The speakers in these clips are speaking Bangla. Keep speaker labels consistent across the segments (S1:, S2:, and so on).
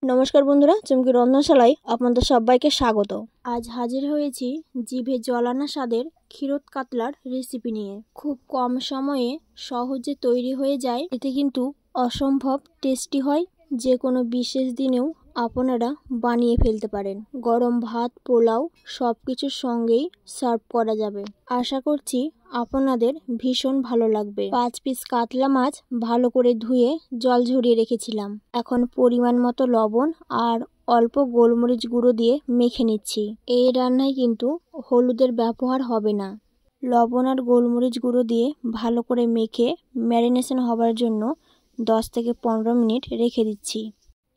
S1: নমস্কার বন্ধুরা, চুমকি রন্ধনশালায় আপনাদের সবাইকে স্বাগত। আজ হাজির হয়েছি জিভে জল আনা স্বাদের ক্ষীরোদ কাতলার রেসিপি নিয়ে। খুব কম সময়ে সহজে তৈরি হয়ে যায়, এতে কিন্তু অসম্ভব টেস্টি হয়। যে কোনো বিশেষ দিনেও আপনারা বানিয়ে ফেলতে পারেন। গরম ভাত, পোলাও সব কিছুর সঙ্গেই সার্ভ করা যাবে। আশা করছি আপনাদের ভীষণ ভালো লাগবে। 5 পিস কাতলা মাছ ভালো করে ধুয়ে জল ঝরিয়ে রেখেছিলাম। এখন পরিমাণ মতো লবণ আর অল্প গোলমরিচ গুঁড়ো দিয়ে মেখে নিচ্ছি। এই রান্নায় কিন্তু হলুদের ব্যবহার হবে না। লবণ আর গোলমরিচ গুঁড়ো দিয়ে ভালো করে মেখে ম্যারিনেশন হবার জন্য 10 থেকে 15 মিনিট রেখে দিচ্ছি।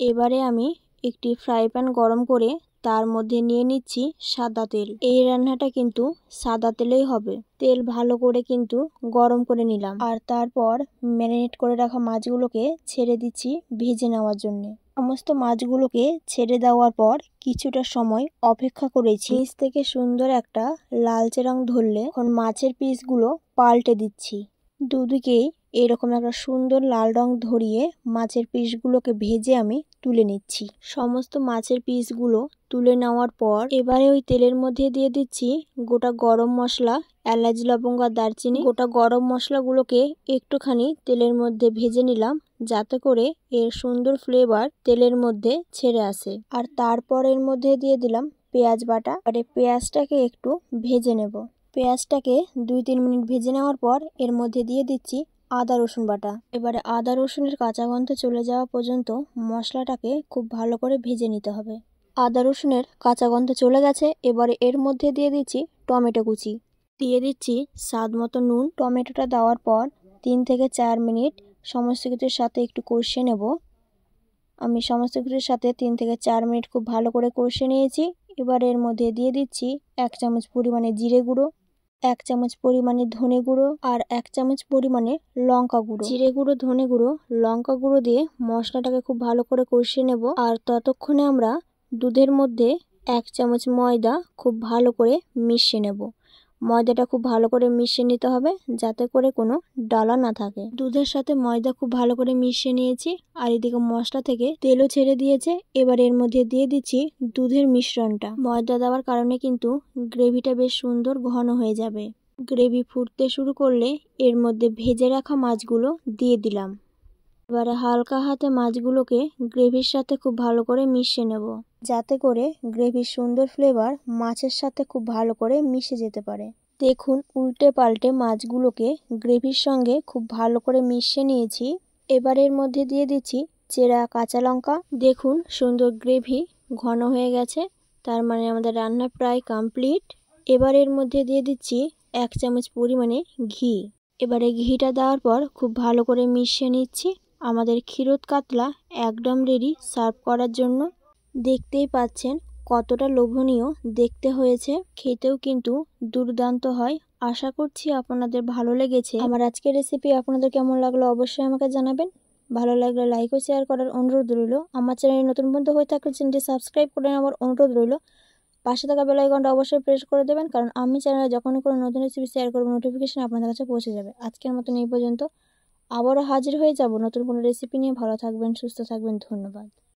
S1: এবারে আমি একটি ফ্রাই প্যান গরম করে তার মধ্যে নিয়ে নিচ্ছি সাদা তেল। এই রান্নাটা কিন্তু সাদা তেলেই হবে। তেল ভালো করে কিন্তু গরম করে নিলাম, আর তারপর ম্যারিনেট করে রাখা মাছগুলোকে ছেড়ে দিচ্ছি ভেজে নেওয়ার জন্য। সমস্ত মাছগুলোকে ছেড়ে দেওয়ার পর কিছুটা সময় অপেক্ষা করেছি। নিচ থেকে সুন্দর একটা লালচে রং ধরলে এখন মাছের পিসগুলো পাল্টে দিচ্ছি। দুদিকেই এরকম একটা সুন্দর লাল রং ধরিয়ে মাছের পিসগুলোকে ভেজে আমি তুলে নিচ্ছি। সমস্ত মাছের পিসগুলো তুলে নেওয়ার পর এবারে ওই তেলের মধ্যে দিয়ে দিচ্ছি গোটা গরম মশলা, এলাচ, লবঙ্গ আর দারচিনি। গোটা গরম মশলাগুলোকে একটুখানি তেলের মধ্যে ভেজে নিলাম, যাতে করে এর সুন্দর ফ্লেভার তেলের মধ্যে ছেড়ে আসে। আর তারপর এর মধ্যে দিয়ে দিলাম পেঁয়াজ বাটা। আর এই পেঁয়াজটাকে একটু ভেজে নেব। পেঁয়াজটাকে 2-3 মিনিট ভেজে নেওয়ার পর এর মধ্যে দিয়ে দিচ্ছি আদা রসুন বাটা। এবারে আদা রসুনের কাঁচা গন্ধ চলে যাওয়া পর্যন্ত মশলাটাকে খুব ভালো করে ভেজে নিতে হবে। আদা রসুনের কাঁচা গন্ধ চলে গেছে। এবারে এর মধ্যে দিয়ে দিচ্ছি টমেটো কুচি, দিয়ে দিচ্ছি স্বাদ মতো নুন। টমেটোটা দেওয়ার পর 3 থেকে 4 মিনিট সমস্ত কিছুর সাথে একটু কষিয়ে নেব। আমি সমস্ত কিছুর সাথে 3 থেকে 4 মিনিট খুব ভালো করে কষিয়ে নিয়েছি। এবার এর মধ্যে দিয়ে দিচ্ছি 1 চামচ পরিমাণে জিরে গুঁড়ো, 1 চামচ পরিমাণে ধনে গুঁড়ো আর 1 চামচ পরিমাণে লঙ্কা গুঁড়ো। জিরে গুঁড়ো, ধনে গুঁড়ো, লঙ্কা গুঁড়ো দিয়ে মশলাটাকে খুব ভালো করে কষিয়ে নেব। আর ততক্ষণে আমরা দুধের মধ্যে 1 চামচ ময়দা খুব ভালো করে মিশিয়ে নেব। ময়দাটা খুব ভালো করে মিশিয়ে নিতে হবে, যাতে করে কোনো ডালা না থাকে। দুধের সাথে ময়দা খুব ভালো করে মিশিয়ে নিয়েছি, আর এদিকে মশলা থেকে তেলও ছেড়ে দিয়েছে। এবার এর মধ্যে দিয়ে দিচ্ছি দুধের মিশ্রণটা। ময়দা দেওয়ার কারণে কিন্তু গ্রেভিটা বেশ সুন্দর ঘন হয়ে যাবে। গ্রেভি ফুটতে শুরু করলে এর মধ্যে ভেজে রাখা মাছগুলো দিয়ে দিলাম। এবারে হালকা হাতে মাছগুলোকে গ্রেভির সাথে খুব ভালো করে মিশিয়ে নেব, যাতে করে গ্রেভির সুন্দর ফ্লেভার মাছের সাথে খুব ভালো করে মিশে যেতে পারে। দেখুন, উল্টে পাল্টে মাছগুলোকে গ্রেভির সঙ্গে খুব ভালো করে মিশিয়ে নিয়েছি। এবার এর মধ্যে দিয়ে দিচ্ছি চেরা কাঁচা লঙ্কা। দেখুন, সুন্দর গ্রেভি ঘন হয়ে গেছে, তার মানে আমাদের রান্না প্রায় কমপ্লিট। এবার এর মধ্যে দিয়ে দিচ্ছি 1 চামচ পরিমাণে ঘি। এবারে ঘিটা দেওয়ার পর খুব ভালো করে মিশিয়ে নিচ্ছি। আমাদের ক্ষীরোদ কাতলা একদম রেডি সার্ভ করার জন্য। দেখতেই পাচ্ছেন কতটা লোভনীয় দেখতে হয়েছে, খেতেও কিন্তু দুর্দান্ত হয়। আশা করছি আপনাদের ভালো লেগেছে। আমার আজকের রেসিপি আপনাদের কেমন লাগলো অবশ্যই আমাকে জানাবেন। ভালো লাগলে লাইক ও শেয়ার করার অনুরোধ রইল। আমার চ্যানেলে নতুন বন্ধু হয়ে থাকলে চ্যানেলটি সাবস্ক্রাইব করে নেওয়ার অনুরোধ রইল। পাশে থাকা বেল আইকনটা অবশ্যই প্রেস করে দেবেন, কারণ আমি চ্যানেলে যখনই কোনো নতুন রেসিপি শেয়ার করব নোটিফিকেশন আপনাদের কাছে পৌঁছে যাবে। আজকের মতন এই পর্যন্ত। আবারও হাজির হয়ে যাব নতুন কোনো রেসিপি নিয়ে। ভালো থাকবেন, সুস্থ থাকবেন। ধন্যবাদ।